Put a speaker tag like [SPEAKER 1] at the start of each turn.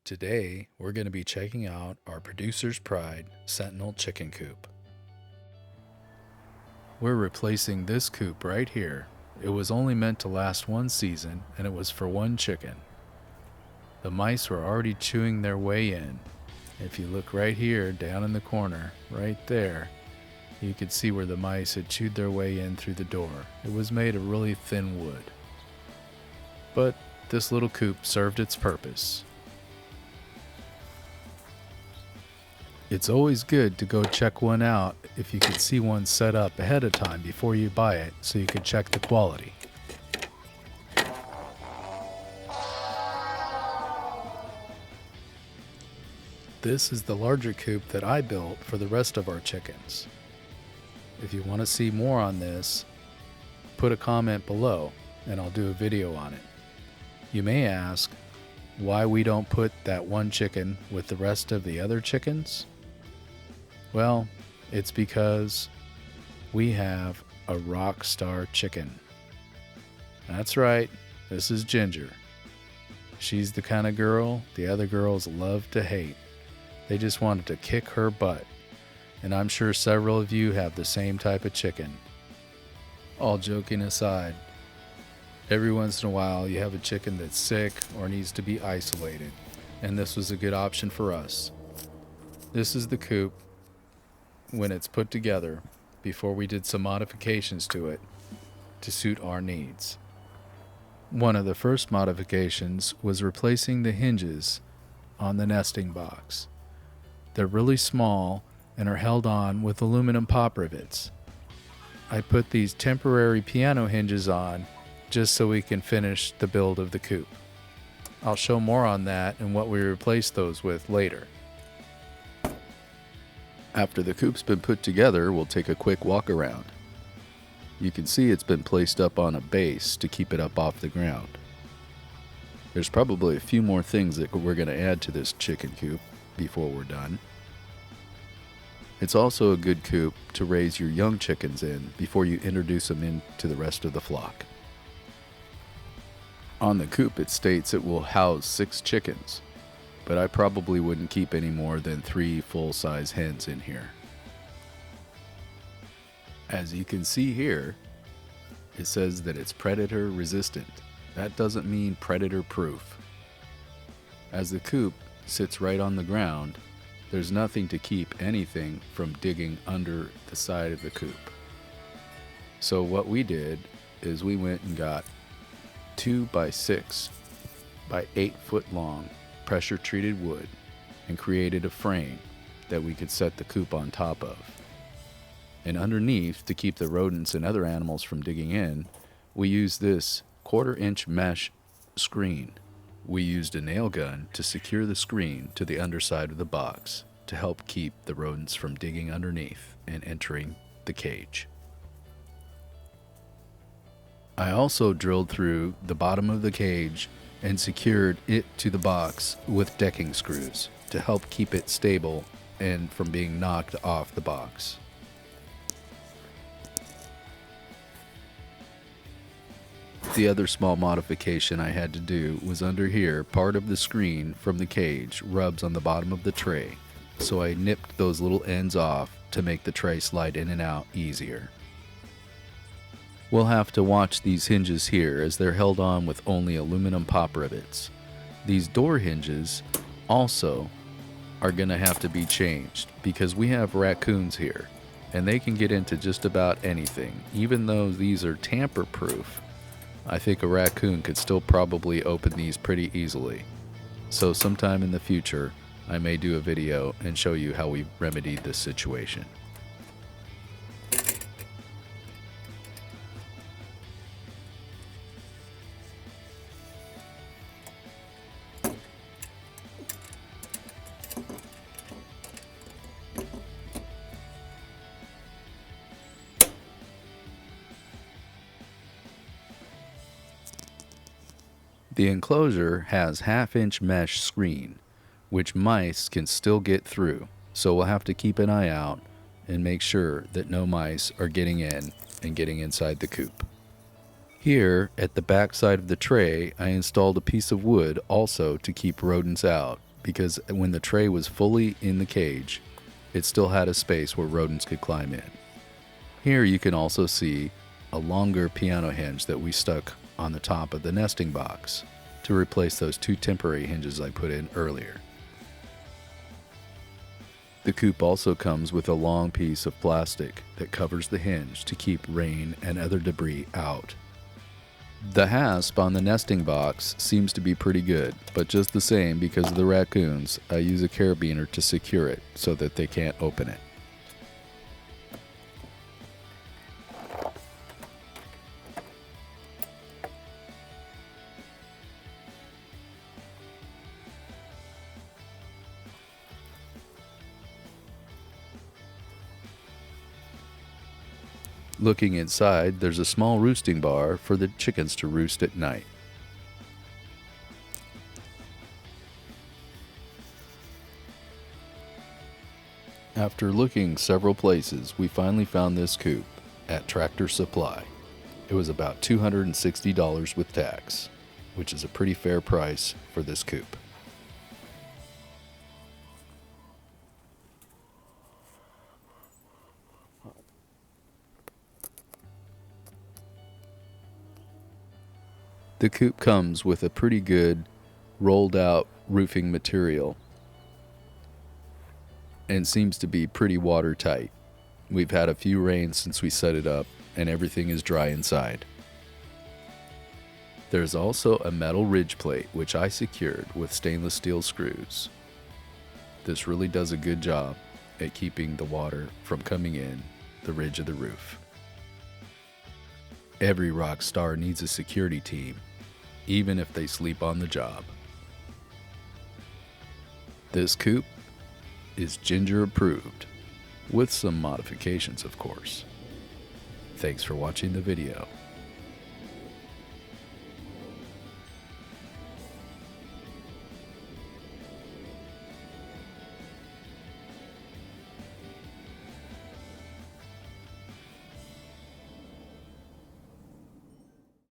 [SPEAKER 1] Today, we're going to be checking out our Producers Pride Sentinel chicken coop. We're replacing this coop right here. It was only meant to last one season, and it was for one chicken. The mice were already chewing their way in. If you look right here, down in the corner, right there, you could see where the mice had chewed their way in through the door. It was made of really thin wood. But this little coop served its purpose. It's always good to go check one out if you could see one set up ahead of time before you buy it so you could check the quality. This is the larger coop that I built for the rest of our chickens. If you want to see more on this, put a comment below and I'll do a video on it. You may ask why we don't put that one chicken with the rest of the other chickens. Well, it's because we have a rock star chicken. That's right, this is Ginger. She's the kind of girl the other girls love to hate. They just wanted to kick her butt. And I'm sure several of you have the same type of chicken. All joking aside, every once in a while you have a chicken that's sick or needs to be isolated, and this was a good option for us. This is the coop when it's put together before we did some modifications to it to suit our needs. One of the first modifications was replacing the hinges on the nesting box. They're really small and are held on with aluminum pop rivets. I put these temporary piano hinges on just so we can finish the build of the coop. I'll show more on that and what we replace those with later. After the coop's been put together, we'll take a quick walk around. You can see it's been placed up on a base to keep it up off the ground. There's probably a few more things that we're going to add to this chicken coop before we're done. It's also a good coop to raise your young chickens in before you introduce them into the rest of the flock. On the coop it states it will house 6 chickens, but I probably wouldn't keep any more than 3 full-size hens in here. As you can see here, it says that it's predator resistant. That doesn't mean predator proof. As the coop sits right on the ground, there's nothing to keep anything from digging under the side of the coop. So what we did is we went and got 2 by 6 by 8 foot long pressure treated wood and created a frame that we could set the coop on top of. And underneath, to keep the rodents and other animals from digging in, we used this 1/4 inch mesh screen. We used a nail gun to secure the screen to the underside of the box to help keep the rodents from digging underneath and entering the cage. I also drilled through the bottom of the cage and secured it to the box with decking screws to help keep it stable and from being knocked off the box. The other small modification I had to do was under here, part of the screen from the cage rubs on the bottom of the tray, so I nipped those little ends off to make the tray slide in and out easier. We'll have to watch these hinges here as they're held on with only aluminum pop rivets. These door hinges also are going to have to be changed because we have raccoons here and they can get into just about anything. Even though these are tamper proof, I think a raccoon could still probably open these pretty easily. So sometime in the future, I may do a video and show you how we remedied this situation. The enclosure has 1/2 inch mesh screen, which mice can still get through, so we'll have to keep an eye out and make sure that no mice are getting in and getting inside the coop. Here, at the back side of the tray, I installed a piece of wood also to keep rodents out, because when the tray was fully in the cage, it still had a space where rodents could climb in. Here you can also see a longer piano hinge that we stuck on the top of the nesting box to replace those 2 temporary hinges I put in earlier. The coop also comes with a long piece of plastic that covers the hinge to keep rain and other debris out. The hasp on the nesting box seems to be pretty good, but just the same, because of the raccoons, I use a carabiner to secure it so that they can't open it. Looking inside, there's a small roosting bar for the chickens to roost at night. After looking several places, we finally found this coop at Tractor Supply. It was about $260 with tax, which is a pretty fair price for this coop. The coop comes with a pretty good rolled out roofing material and seems to be pretty watertight. We've had a few rains since we set it up and everything is dry inside. There's also a metal ridge plate which I secured with stainless steel screws. This really does a good job at keeping the water from coming in the ridge of the roof. Every rock star needs a security team, even if they sleep on the job. This coop is Ginger approved, with some modifications of course. Thanks for watching the video.